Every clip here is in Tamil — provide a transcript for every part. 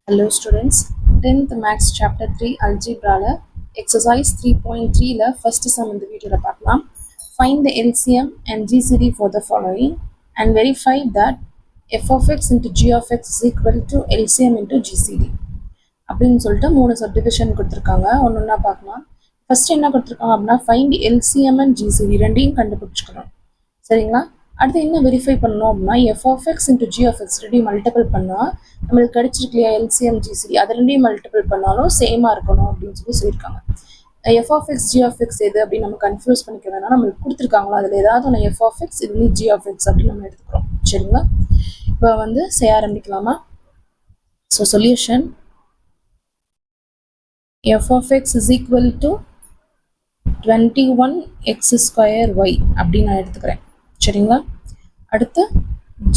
Hello students, 10th Max Chapter 3 Algebra Exercise 3.3 first sum இந்த வீடியோல பார்க்கலாம். Find the LCM and GCD for the following and verify that f of x into g of x is equal to LCM into GCD. அப்படின்னு சொல்லிட்டு 3 சப்டிவிஷன் கொடுத்துருக்காங்க. ஒன்னொன்னா பார்க்கலாம். ஃபர்ஸ்ட் என்ன கொடுத்துருக்காங்க அப்படின்னா ஃபைண்ட் LCM and GCD ரெண்டையும் கண்டுபிடிச்சிக்கணும். சரிங்களா? அடுத்து என்ன வெரிஃபை பண்ணணும் அப்படின்னா f of x into g of x ரெண்டையும் மல்டிபிள் பண்ணால் நம்மளுக்கு கிடைச்சிருக்கு இல்லையா எல்சிஎம் ஜிசிடி அது ரெண்டையும் மல்டிபிள் பண்ணாலும் சேமாக இருக்கணும் அப்படின்னு சொல்லியிருக்காங்க. F of x g of x எது அப்படின்னு நம்ம கன்ஃபியூஸ் பண்ணிக்க வேணாம். நம்மளுக்கு கொடுத்துருக்காங்களோ அதில் ஏதாவது ஒன்று எஃப் ஆஃப் எக்ஸ் இது ஜி ஆஃப் எக்ஸ் அப்படின்னு நம்ம எடுத்துக்கிறோம். சரிங்களா? இப்போ செய்ய ஆரம்பிக்கலாமா? So solution f of x is equal to 21x square y அப்படின்னு நான் எடுத்துக்கிறேன். சரிங்களா? அடுத்து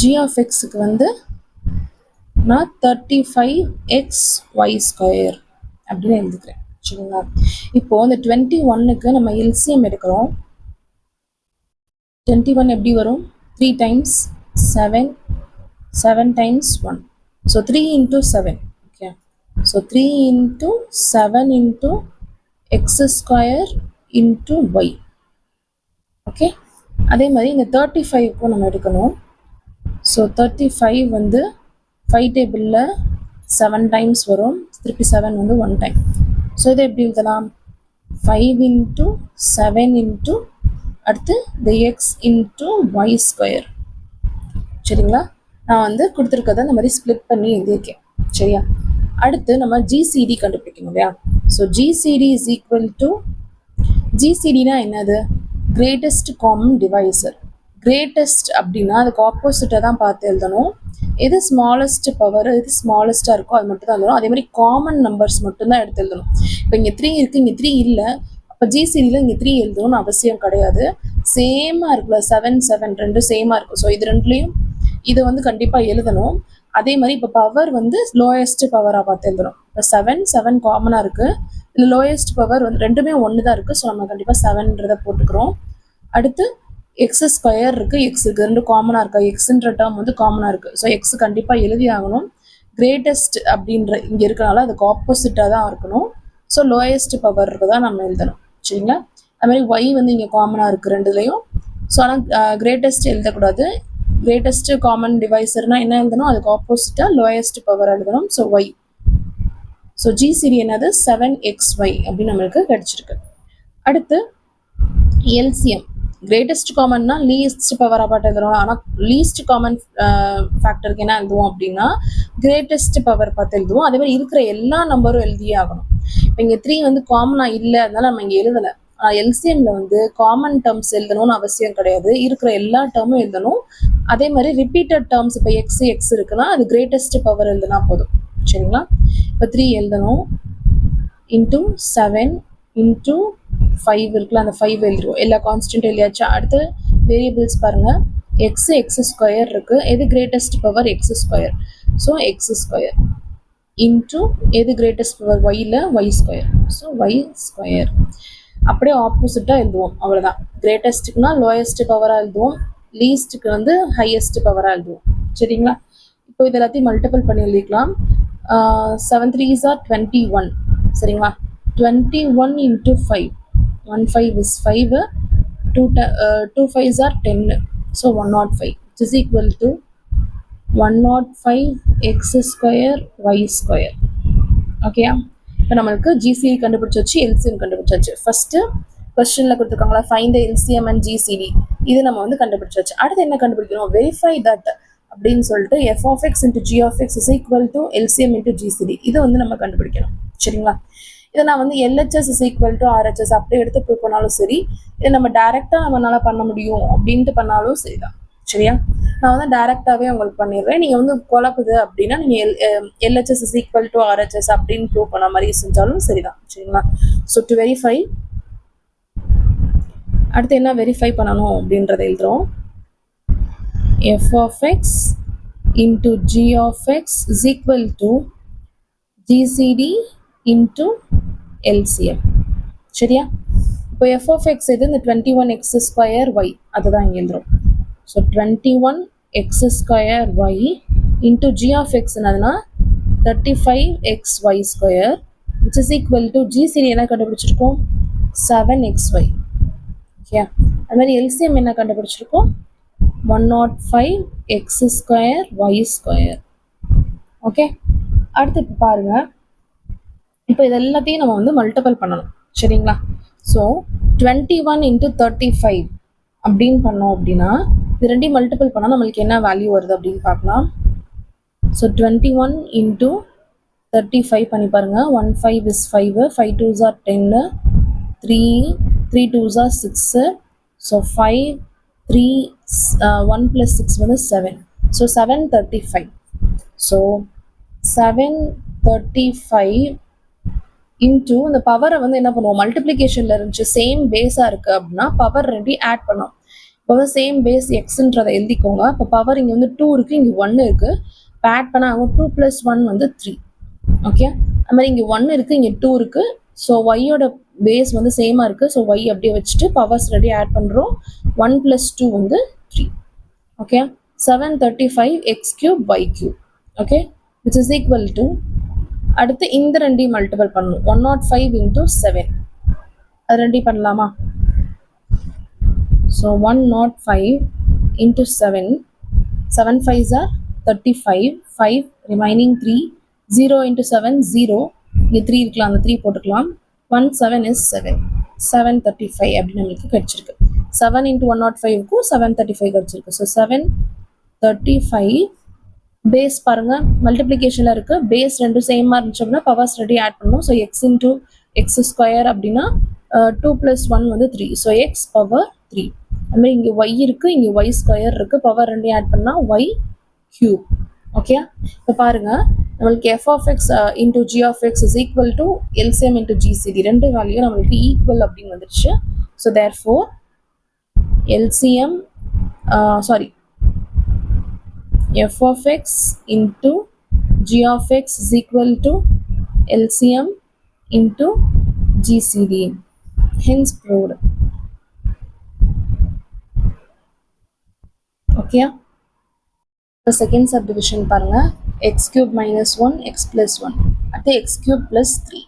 g of xக்கு நான் 35xy ஸ்கொயர் அப்படின்னு எழுதுக்கிறேன். சரிங்களா? இப்போ இந்த 21க்கு நம்ம எல்சிஎம் எடுக்கிறோம். 21 எப்படி வரும்? 3 times 7, 7 times 1. So 3 into 7. Okay. So 3 into 7 into x square into y. Okay. அதே மாதிரி இந்த 35க்கும் நம்ம எடுக்கணும். ஸோ 35 5 டேபிளில் 7 டைம்ஸ் வரும். திருப்பி 7 1 டைம். ஸோ இதை எப்படி எழுதலாம்? 5 into 7 into அடுத்து the x into y square. சரிங்களா? நான் கொடுத்துருக்கதை இந்த மாதிரி ஸ்ப்ளிட் பண்ணி எழுதியிருக்கேன். சரியா? அடுத்து நம்ம ஜிசிடி கண்டுபிடிக்கணும் இல்லையா? So GCD is equal to ஜிசிடினா என்னது? Greatest common divisor. கிரேட்டஸ்ட் அப்படின்னா அதுக்கு ஆப்போசிட்டாக தான் பார்த்து எழுதணும். எது ஸ்மாலஸ்ட் பவர் எது ஸ்மாலஸ்ட்டாக இருக்கோ அது மட்டும் தான் எழுதணும். அதே மாதிரி காமன் நம்பர்ஸ் மட்டும்தான் எடுத்து எழுதணும். இப்போ இங்கே 3 இருக்குது, இங்கே 3 இல்லை. அப்போ ஜிசிடியில் இங்கே 3 எழுதணும்னு அவசியம் கிடையாது. சேமாக இருக்குல்ல, 7 7 ரெண்டும் சேமாக இருக்கும். ஸோ இது ரெண்டுலேயும் இது கண்டிப்பாக எழுதணும். அதே மாதிரி இப்போ பவர் லோயஸ்ட் பவராக பார்த்து எழுதணும். இப்போ 7 7 காமனாக இருக்குது. இதில் லோயஸ்ட் பவர் ரெண்டுமே ஒன்று தான் இருக்குது. ஸோ நம்ம கண்டிப்பாக 7ன்றதை போட்டுக்கிறோம். அடுத்து எக்ஸ் ஸ்கொயர் இருக்குது, எக்ஸ் இருக்குது, ரெண்டு காமனாக இருக்கா? எக்ஸுன்ற டேர்ம் காமனாக இருக்குது. ஸோ எக்ஸ் கண்டிப்பாக எழுதி ஆகணும். கிரேட்டஸ்ட் அப்படின்ற இங்கே இருக்கனால அதுக்கு ஆப்போசிட்டாக தான் இருக்கணும். ஸோ லோயஸ்ட் பவர் தான் நம்ம எழுதணும். சரிங்களா? அது மாதிரி ஒய் இங்கே காமனாக இருக்குது ரெண்டுலேயும். ஸோ ஆனால் கிரேட்டஸ்ட் எழுதக்கூடாது. கிரேட்டஸ்ட் காமன் டிவைசர்னால் என்ன எழுதணும்? அதுக்கு ஆப்போசிட்டாக லோயஸ்ட் பவர் எழுதணும். So y. ஸோ ஜிசிடி என்னது? 7xy அப்படின்னு நம்மளுக்கு கிடைச்சிருக்கு. அடுத்து எல்சிஎம். கிரேட்டஸ்ட் காமன்னா லீஸ்ட் பவராக பார்த்து எழுதுறோம். ஆனால் லீஸ்ட் காமன் ஃபேக்டருக்கு என்ன எழுதுவோம் அப்படின்னா கிரேட்டஸ்ட் பவர் பார்த்து எழுதுவோம். அதே மாதிரி இருக்கிற எல்லா நம்பரும் எழுதியே ஆகணும். இப்போ இங்கே 3 காமனாக இல்லை, அதனால நம்ம இங்கே எழுதலை. எல்சிஎம்ல காமன் டேர்ம்ஸ் எழுதணும்னு அவசியம் கிடையாது. இருக்கிற எல்லா டேர்மும் எழுதணும். அதே மாதிரி ரிப்பீட்டட் டேர்ம்ஸ் இப்போ எக்ஸ் இருக்குன்னா அது கிரேட்டஸ்ட் பவர் எழுதுனா போதும். சரிங்களா? இப்போ 3 எழுதணும். இன்டூ 7 இன்டூ 5 இருக்குல்ல, அந்த 5 எழுதிருவோம். எல்லா கான்ஸ்டன்ட் எழுதியாச்சா? அடுத்து வேரியபிள்ஸ் பாருங்கள். எக்ஸ் ஸ்கொயர் இருக்குது. எது greatest power? X square. So x square into எது கிரேட்டஸ்ட் பவர்? ஒய்யில் y square. So y square. அப்படியே ஆப்போசிட்டாக எழுதுவோம். அவ்வளோதான். கிரேட்டஸ்ட்டுக்குனா லோயஸ்ட் பவராக எழுதுவோம். லீஸ்ட்டுக்கு ஹையஸ்ட் பவராக எழுதுவோம். சரிங்களா? இப்போ இது எல்லாத்தையும் மல்டிபிள் பண்ணி எழுதிக்கலாம். 7 3s are 21. சரிங்களா? 21 into 5. 1 5 is 5. 2 5s are 10. So 105 which is equal to 105 x square y square. ஓகேயா? இப்போ நம்மளுக்கு ஜிசிடி கண்டுபிடிச்சாச்சு, எல்சிஎம் கண்டுபிடிச்சாச்சு. ஃபர்ஸ்ட்டு கொஸ்டினில் கொடுத்துருக்காங்களா find the LCM and GCD. இது நம்ம கண்டுபிடிச்சாச்சு. அடுத்து என்ன கண்டுபிடிக்கணும்? வெரிஃபை தட் அப்படின்னு சொல்லிட்டு f of x into g of x is equal to LCM into GCD. இது நம்ம கண்டுபிடிக்கணும். சரிங்களா? இதை நான் LHS is equal to RHS அப்படி எடுத்து ப்ரூவ் பண்ணாலும் சரி, இதை நம்ம டேரெக்டாக நம்மளால பண்ண முடியும் அப்படின்ட்டு பண்ணாலும் சரிதான். சரியா? நான் டேரெக்டாகவே உங்களுக்கு பண்ணிடுறேன். நீங்கள் குழப்புது அப்படின்னா நீங்கள் LHS is equal to RHS அப்படின்னு ப்ரூவ் பண்ண மாதிரி செஞ்சாலும் சரிதான். சரிங்களா? ஸோ டு வெரிஃபை அடுத்து என்ன வெரிஃபை பண்ணணும் அப்படின்றத எழுதுறோம். F of x into g of x is equal to GCD into LCM. சரியா? இப்போ எஃப் ஆஃப் எக்ஸ் இது இந்த 21x ஸ்கொயர் ஒய் அதுதான் இங்கே எழுதுறோம். So 21x square y into g of x என்னதுன்னா 35xy square which is equal to GCD என்ன கண்டுபிடிச்சிருக்கோம் 7xy. ஓகே, அது மாதிரி LCM என்ன கண்டுபிடிச்சிருக்கோம் 105x square y square. Okay, அடுத்து இப்போ பாருங்க, இப்போ இது எல்லாத்தையும் நம்ம வந்து மல்டிபிள் பண்ணணும் சரிங்களா. ஸோ 21 into 35 அப்படின்னு பண்ணோம் அப்படின்னா இது ரெண்டையும் மல்டிபிள் பண்ணால் நம்மளுக்கு என்ன வேல்யூ வருது அப்படின்னு பார்க்கலாம். ஸோ 21 into 35 பண்ணி பாருங்க. 1 5 is 5, 5 2s are 10, 3 2s are 6, so 5 3 1 plus 6 வந்து 7, ஸோ 735. ஸோ 735 இன்டூ இந்த பவரை வந்து என்ன பண்ணுவோம், மல்டிப்ளிகேஷன்ல இருந்துச்சு சேம் பேஸா இருக்கு அப்படின்னா பவர் ரெண்டையும் ஆட் பண்ணோம். இப்போ வந்து சேம் பேஸ் எக்ஸ்ன்றதை எழுதிக்கோங்க. இப்போ பவர் இங்கே வந்து 2 இருக்கு, இங்கே 1 இருக்கு. இப்போ ஆட் பண்ண ஆகும் 2 + 1 வந்து 3. ஓகே, அது மாதிரி இங்கே 1 இருக்கு, இங்கே 2 இருக்கு. ஸோ ஒய்யோட பேஸ் வந்து சேமா இருக்கு. ஸோ ஒய் அப்படியே வச்சுட்டு பவர்ஸ் ரெடி ஆட் பண்றோம். 1 + 2 வந்து 3. Okay, 735x³ y³. Okay, which is equal to அடுத்து இந்த ரெண்டையும் மல்டிபிள் பண்ணணும். 105 into 7 அது ரெண்டையும் பண்ணலாமா. So 105 into 7, 7 5s are 35, 5 remaining 3, 0 into 7 0, இங்கே 3 இருக்கலாம், அந்த 3 போட்டுக்கலாம். 1 7 is 7, 735 அப்படின்னு நம்மளுக்கு கிடைச்சிருக்கு. 7 into 105க்கும் 735 கிடைச்சிருக்கு. ஸோ 735 பேஸ் பாருங்க மல்டிப்ளிகேஷன்ல இருக்கு, பேஸ் ரெண்டும் சேமா இருந்துச்சு அப்படின்னா பவர்ஸ் ரெடி ஆட் பண்ணணும். So x into x square அப்படின்னா 2 + 1 வந்து 3, ஸோ x பவர் 3. அது மாதிரி இங்கே y இருக்கு, இங்கே y ஸ்கொயர் இருக்கு, பவர் ரெண்டையும் ஆட் பண்ணா y³. ஓகே, இப்போ பாருங்க நம்மளுக்கு f of x into g of x is equal to LCM into GCD ரெண்டு வேல்யூ நம்மளுக்கு ஈக்குவல் அப்படின்னு வந்துருச்சு. So therefore LCM f of x into g of x is equal to LCM into GCD, hence proved. Okay, the second subdivision பாருங்க, x³ - 1 x + 1 அடுத்து x³ + 3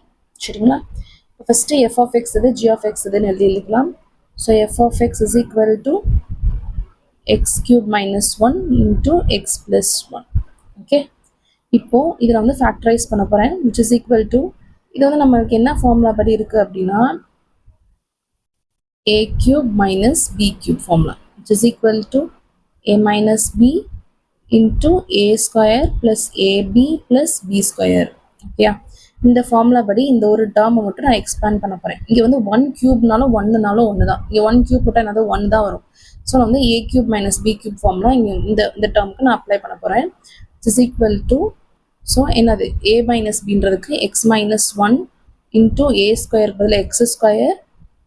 சரிங்களா. ஃபர்ஸ்ட் f of x இது g of x இதுன்னு எழுதிக்கலாம். So f of x is equal to x³ - 1 into x + 1. Okay, இப்போ இதில் வந்து ஃபேக்டரைஸ் பண்ண போகிறேன், which is equal to இது வந்து நம்மளுக்கு என்ன ஃபார்முலா படி இருக்கு அப்படின்னா a³ - b³ formula, which is equal to a - b into a square plus ab plus b square. Okay, இந்த ஃபார்முலா படி இந்த ஒரு டேர்மை மட்டும் நான் எக்ஸ்பேண்ட் பண்ண போகிறேன். இங்கே வந்து 1³ 1னாலும் 1 தான், இங்கே 1³ போட்டால் என்னது 1 தான் வரும். ஸோ நான் வந்து a³ - b³ ஃபார்முலா இங்கே இந்த டேர்முக்கு நான் அப்ளை பண்ண போகிறேன். இஸ் ஈக்குவல் டு ஸோ என்னது a - bன்றதுக்கு x - 1 into a square பதில் x ஸ்கொயர்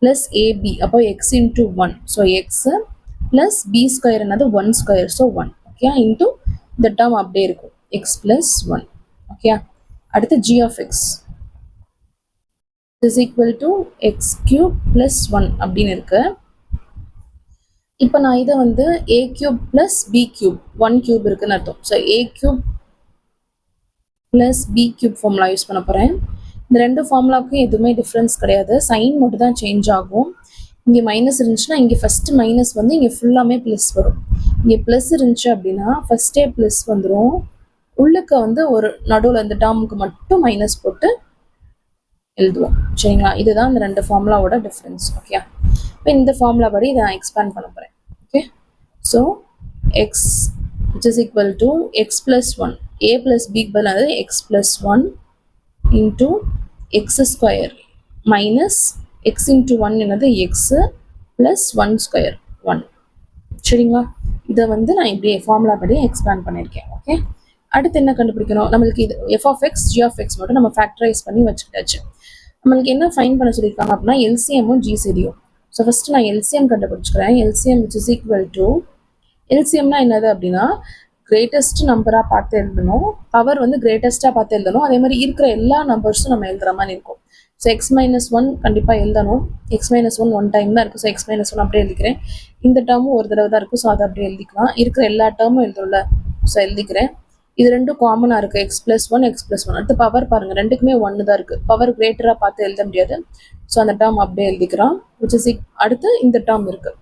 ப்ளஸ் ab, அப்போ x into 1, so x plus b square என்னது 1 ஸ்கொயர், ஸோ 1. ஓகே, இன்டூ இந்த டேர்ம் அப்படியே இருக்கும் x + 1. ஓகே, அடுத்து g of x is equal to x³ + 1 அப்படின்னு இருக்கு. இப்போ நான் இதை வந்து a³ + b³ 1³ இருக்குன்னு அர்த்தம். So a³ + b³ formula use பண்ண போகிறேன். இந்த ரெண்டு ஃபார்முலாவுக்கும் எதுவுமே டிஃப்ரென்ஸ் கிடையாது, சைன் மட்டும் தான் சேஞ்ச் ஆகும். இங்கே மைனஸ் இருந்துச்சுன்னா இங்கே ஃபஸ்ட்டு மைனஸ் வந்து இங்கே ஃபுல்லாமே ப்ளஸ் வரும். இங்கே ப்ளஸ் இருந்துச்சு அப்படின்னா ஃபஸ்ட்டே ப்ளஸ் வந்துடும், உள்ளுக்கு வந்து ஒரு நடுவில் இந்த டேர்முக்கு மட்டும் மைனஸ் போட்டு எழுதுவோம் சரிங்களா. இதுதான் இந்த ரெண்டு ஃபார்முலாவோட டிஃப்ரென்ஸ். ஓகே, இப்போ இந்த ஃபார்முலா படி இதை நான் எக்ஸ்பேண்ட் பண்ண போகிறேன். Okay, so X which is equal to x + 1, a + b பதில் x + 1 into x square minus x into 1 என்னது x plus 1 square 1 சரிங்களா. இதை வந்து நான் இப்படியே ஃபார்முலா படி எக்ஸ்பேண்ட் பண்ணியிருக்கேன். ஓகே, அடுத்து என்ன கண்டுபிடிக்கணும், நம்மளுக்கு இது f of x g of x மட்டும் நம்ம ஃபேக்டரைஸ் பண்ணி வச்சுக்கிட்டாச்சு. நம்மளுக்கு என்ன ஃபைன் பண்ண சொல்லியிருக்காங்க அப்படின்னா எல்சிஎம்மும் ஜிசிடியும். ஸோ ஃபர்ஸ்ட் நான் எல்சிஎம் கண்டுபிடிச்சிக்கிறேன். LCM which is equal to எல்சிஎம்னா என்னது அப்படின்னா கிரேட்டஸ்ட் நம்பராக பார்த்து எழுதணும், பவர் வந்து கிரேட்டஸ்ட்டாக பார்த்து எழுதணும், அதே மாதிரி இருக்கிற எல்லா நம்பர்ஸும் நம்ம எழுதுற மாதிரி இருக்கும். ஸோ x - 1 கண்டிப்பாக எழுதணும். x - 1 1 டைம் தான் இருக்குது. ஸோ x - 1 அப்படியே எழுதிக்கிறேன். இந்த டேர்மும் ஒரு தடவை தான் இருக்குது, ஸோ அதை அப்படியே எழுதிக்கலாம். இருக்கிற எல்லா டேர்மும் எழுதும்ல, ஸோ எழுதிக்கிறேன். இது ரெண்டும் காமனாக இருக்குது, X plus one X plus one. அடுத்து பவர் பாருங்கள், ரெண்டுக்குமே ஒன்று தான் இருக்குது. பவர் கிரேட்டராக பார்த்து எழுத முடியாது. ஸோ அந்த டேர்ம் அப்படியே எழுதிக்கிறோம். விச் இஸ் அடுத்து இந்த டேர்ம் இருக்குது,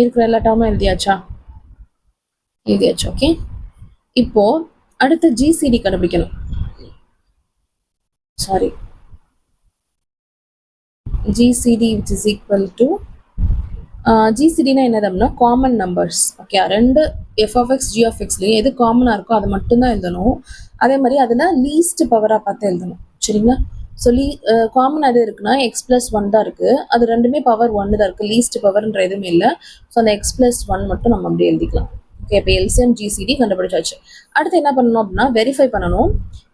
இருக்கிற எல்லா டேர்மும் எழுதியாச்சா? எழுதியாச்சு. ஓகே, இப்போ அடுத்து ஜிசிடி கண்டுபிடிக்கணும். Sorry, GCD which is equal to ஜிசிடினா என்னதுன்னா காமன் நம்பர்ஸ். ஓகே, ரெண்டு f of x g of எக்ஸ்லையும் எது காமனாக இருக்கோ அதை மட்டும்தான் எழுதணும். அதே மாதிரி அதில் லீஸ்ட் பவராக பார்த்து எழுதணும். சரிங்களா? ஸோ காமன் எது இருக்குன்னா எக்ஸ் ப்ளஸ் ஒன் தான் இருக்குது. அது ரெண்டுமே பவர் ஒன்று தான் இருக்குது, லீஸ்ட் பவர்ன்ற எதுவுமே இல்லை. ஸோ அந்த எக்ஸ் ப்ளஸ் ஒன் மட்டும் நம்ம அப்படியே எழுதிக்கலாம். ஓகே, இப்போ எல்சிஎம் ஜிசிடி கண்டுபிடிச்சாச்சு. அடுத்து என்ன பண்ணணும் அப்படின்னா வெரிஃபை பண்ணணும்.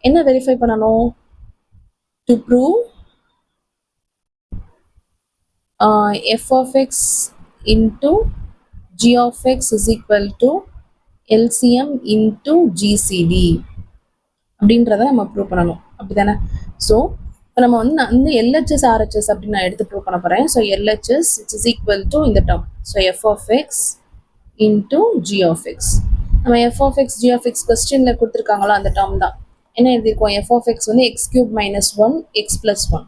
என்ன வெரிஃபை பண்ணணும்? To prove f of x into g of x is equal to LCM into GCD அப்படின்றத நம்ம ப்ரூவ் பண்ணணும். அப்படி தானே? ஸோ இப்போ நம்ம வந்து நான் வந்து LHS RHS அப்படின்னு நான் எடுத்து ப்ரூவ் பண்ண போகிறேன். So LHS is equal to இந்த term. So f of x into g of x. நம்ம f of x g of x கொஸ்டினில் கொடுத்துருக்காங்களோ அந்த டேர்ம் தான். என்ன எழுதியிருக்கோம்? f of x வந்து x cube minus 1 x plus 1,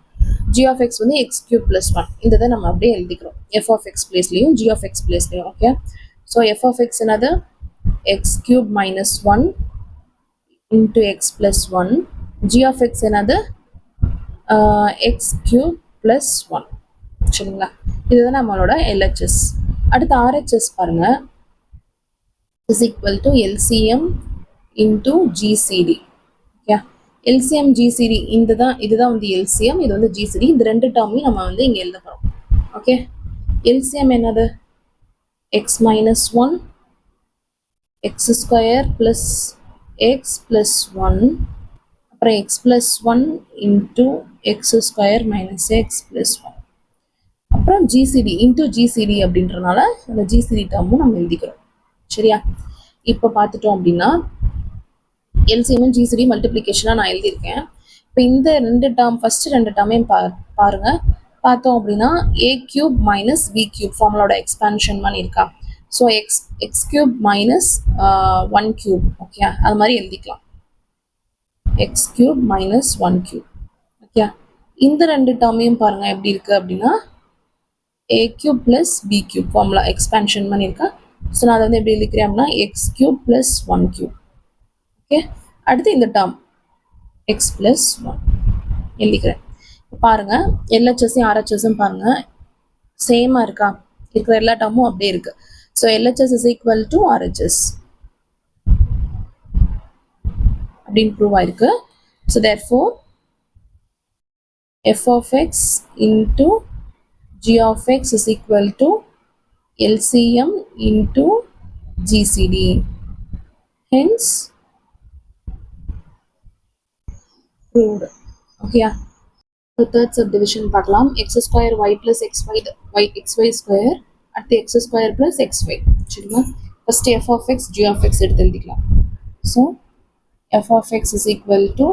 g of x வந்து x cube plus 1. இந்த இதை நம்ம அப்படியே எழுதிக்கிறோம், f of x பிளேஸ்லையும் g of x பிளேஸ்லையும். Okay, so f of x என்னது? x cube minus 1 into x plus 1. g of x என்னது? x cube plus 1. சரிங்களா? இதுதான் நம்மளோட LHS. அடுத்து RHS பாருங்க, is equal to LCM into GCD. Okay, LCM GCD இதுதான் வந்து LCM, இது வந்து GCD. இந்த ரெண்டு டேர்மையும் நம்ம வந்து இங்கே எழுத போகிறோம். ஓகே, LCM என்னது? x minus 1 x square plus x plus 1, அப்புறம் x plus 1 into x square minus x plus 1, அப்புறம் GCD into GCD அப்படின்றனால அந்த GCD டேர்மும் நம்ம எழுதிக்கிறோம். சரியா? இப்போ பார்த்துட்டோம் அப்படின்னா எல்சிஎம் ஜிசிடி மல்டிப்ளிகேஷனாக நான் எழுதியிருக்கேன். இப்போ இந்த ரெண்டு டேர்ம், ஃபஸ்ட்டு ரெண்டு டேர்மையும் பாருங்க. பார்த்தோம் அப்படின்னா A cube minus B cube ஃபார்முலோட எக்ஸ்பான்ஷன் மாதிரி இருக்கா? So x cube minus 1 cube. Okay, அது மாதிரி எழுதிக்கலாம், x cube minus 1 cube. Okay, இந்த ரெண்டு டேர்மையும் பாருங்க எப்படி இருக்கு அப்படின்னா A cube plus B cube formula expansion பண்ணி இருக்கா? ஸோ நான் அதை வந்து எப்படி எழுதிக்கிறேன் அப்படின்னா x cube plus 1 cube. Okay, அடுத்து இந்த டேர்ம் எக்ஸ் பிளஸ் 1 எழுதிக்கிறேன். பாருங்க, எல்ஹெச்எஸையும் ஆர்ஹெச்எஸும் பாருங்க சேமாக இருக்கா? இருக்கிற எல்லா டேர்மும் அப்படியே இருக்கு. So LHS is equal to RHS அப்படின்னு ப்ரூவ் ஆயிருக்கு. So therefore f of x into g of x is equal to LCM into GCD. Hence proved. Okay, the third subdivision பார்க்கலாம். x square y plus xy xy square at the x square plus xy. சரிங்களா? first f of x g of x எடுத்து எழுதிக்கலாம். So f of x is equal to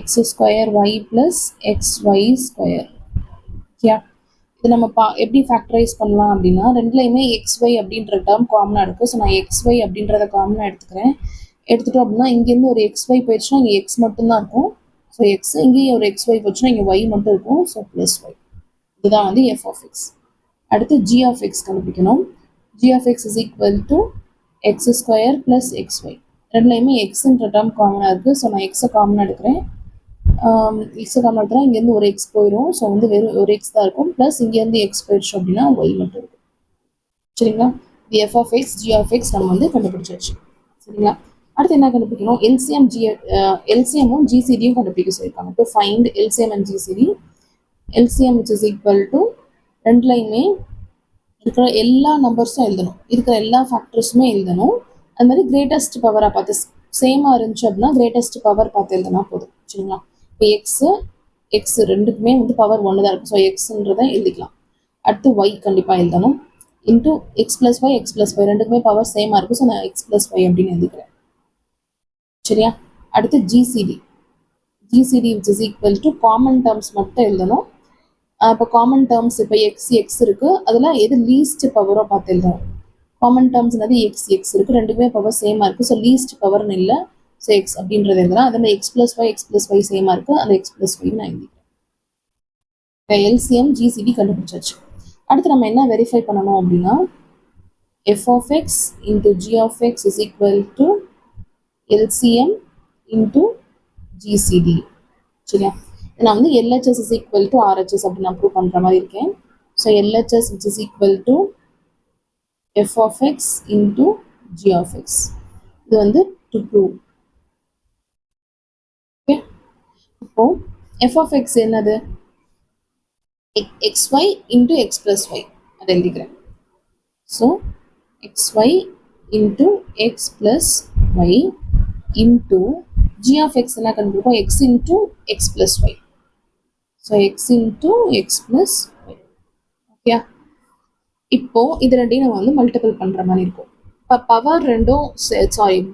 x square y plus xy square. Okay, இது நம்ம எப்படி ஃபேக்டரைஸ் பண்ணலாம் அப்படின்னா ரெண்டுலையுமே xy அப்படின்ற டேர்ம் காமனாக இருக்குது. ஸோ நான் xy அப்படின்றத காமனாக எடுத்துட்டோம் அப்படின்னா இங்கேருந்து ஒரு xy போயிடுச்சுன்னா இங்கே x மட்டும்தான் இருக்கும். ஸோ எக்ஸ் இங்கேயும் ஒரு xy போச்சுன்னா இங்கே y மட்டும் இருக்கும். So plus y. இதுதான் வந்து f of x. அடுத்து g of x கண்டுபிடிக்கணும். g of x is equal to x square plus xy. ரெண்டுலையுமே எக்ஸ்ன்ற டேர்ம் காமனாக இருக்குது. ஸோ நான் எக்ஸை காமனாக எடுக்கிறேன். எக்ஸை காமனாக எடுத்தா இங்கேருந்து ஒரு எக்ஸ் போயிடும். ஸோ வந்து வெறும் ஒரு எக்ஸ் தான் இருக்கும். ப்ளஸ் இங்கேருந்து எக்ஸ் போயிடுச்சு அப்படின்னா ஒய் மட்டும் இருக்கும். சரிங்களா? The f of x g of x நம்ம வந்து கண்டுபிடிச்சாச்சு. சரிங்களா? அடுத்து என்ன கண்டுபிடிக்கணும்? எல்சிஎம்மும் ஜிசிடியும் கண்டுபிடிக்க சொல்லியிருக்காங்க. To find LCM and GCD. LCM which is equal to ரெண்டுலையுமே இருக்கிற எல்லா நம்பர்ஸும் எழுதணும், இருக்கிற எல்லா ஃபேக்டர்ஸுமே எழுதணும். அது மாதிரி கிரேட்டஸ்ட் பவராக பார்த்து சேமாக இருந்துச்சு அப்படின்னா கிரேட்டஸ்ட் பவர் பார்த்து எழுதுனா போதும். சரிங்களா? இப்போ எக்ஸ் ரெண்டுக்குமே வந்து பவர் ஒன்று தான் இருக்கும். ஸோ எக்ஸ்ன்றதை எழுதிக்கலாம். அடுத்து ஒய் கண்டிப்பாக எழுதணும். இன்டூ எக்ஸ் ப்ளஸ் ஒய் ரெண்டுக்குமே பவர் சேமாக இருக்கும். ஸோ நான் எக்ஸ் ப்ளஸ் ஒய் அப்படின்னு எழுதிக்கிறேன். சரியா? அடுத்து GCD which is equal to common terms மட்டும் எழுதணும். இப்போ காமன் டேர்ம்ஸ் இப்போ எக்ஸ் இருக்குது, அதில் எது லீஸ்ட் பவரோ பார்த்து எழுதணும். காமன் டேர்ம்ஸ்னது எக்ஸ் இருக்குது, ரெண்டுக்குமே பவர் சேமாக இருக்குது. ஸோ லீஸ்ட் பவர்னு இல்லை, ஸோ எக்ஸ் அப்படின்றது எழுதலாம். அதே மாதிரி எக்ஸ் ப்ளஸ் ஒய் சேமாக இருக்குது, அந்த எக்ஸ் ப்ளஸ் ஒய் நான் எழுதிக்கிறேன். எல்சிஎம் ஜிசிடி கண்டுபிடிச்சாச்சு. அடுத்து நம்ம என்ன வெரிஃபை பண்ணணும் அப்படின்னா f of x into g of x is equal to LCM into GCD. சரியா? நான் வந்து LHS is equal to RHS அப்படி நான் ப்ரூவ் பண்ணுற மாதிரி இருக்கேன். So LHS which is equal to f of x into g of x. இது வந்து to prove. ஓகே, இப்போ f of x என்னது? xy into x plus y அதை எழுதிக்கிறேன். So xy into x plus y into g of x என்ன கண்டுபிடிப்போம்? x into x plus y. So x into x plus y. Okay, இப்போ இது ரெண்டையும் நம்ம வந்து மல்டிபிள் பண்ணுற மாதிரி இருக்கும். இப்போ பவர் ரெண்டும்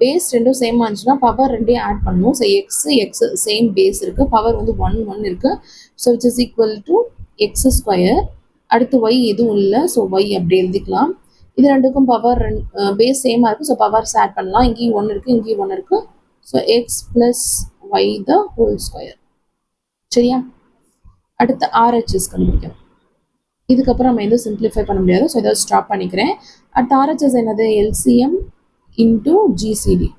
பேஸ் ரெண்டும் சேம் ஆச்சுன்னா பவர் ரெண்டையும் ஆட் பண்ணணும். ஸோ எக்ஸ் சேம் பேஸ் இருக்குது, பவர் வந்து 1 இருக்குது. So which is equal to X square. அடுத்து ஒய் எதுவும் இல்லை, ஸோ ஒய் அப்படி எழுதிக்கலாம். இது ரெண்டுக்கும் பவர் பேஸ் சேமாக இருக்குது, ஸோ பவர்ஸ் ஆட் பண்ணலாம். இங்கேயும் 1 இருக்குது, இங்கேயும் 1 இருக்குது. So x plus y the whole square. சரியா? அடுத்து ஆர்ஹெச்எஸ் கண்டுபிடிக்கணும். இதுக்கப்புறம் நம்ம எதுவும் சிம்பிளிஃபை பண்ண முடியாது, ஸோ இதை ஸ்டாப் பண்ணிக்கிறேன். அடுத்து ஆர்ஹெச்எஸ் என்னது? LCM into GCD.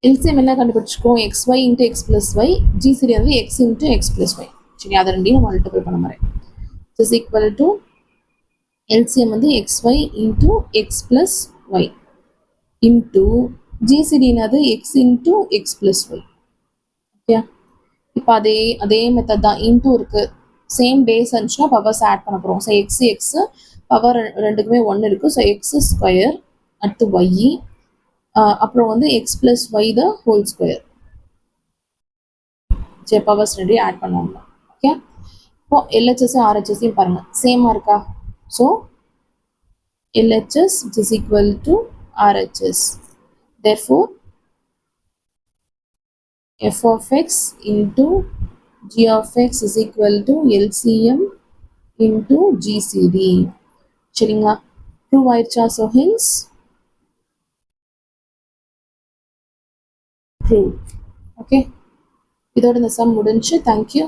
எல்சிஎம் என்ன கண்டுபிடிச்சிக்கோம்? xy into x plus y, GCD வந்து x into x plus y. சரி, அதை ரெண்டையும் நம்ம மல்டிபிள் பண்ண மாதிரி இஸ் ஈக்குவல் டு LCM வந்து xy into x plus y into GCD என்னது x into x plus y. Okay, இப்போ அதே மெத்தட் தான். இன்டூ இருக்கு, சேம் பேஸ் இருந்துச்சுன்னா பவர்ஸ் ஆட் பண்ண போகிறோம். ஸோ எக்ஸ் பவர் ரெண்டுக்குமே 1 இருக்குது. ஸோ எக்ஸ் ஸ்கொயர் அடுத்து ஒய், அப்புறம் வந்து x plus y the whole square. சரி, பவர்ஸ் ரெண்டையும் ஆட் பண்ணுவாங்க. ஓகே, இப்போ எல்ஹெச்எஸையும் ஆர்ஹெச்எஸையும் பாருங்கள் சேமாக இருக்கா? So LHS which is equal to RHS. Therefore, f of x into g of x is equal to LCM into GCD. சரிங்களா? Prove ஆயிடுச்சா? So hence prove. Okay, இதோட இந்த சம் முடிஞ்சு. Thank you.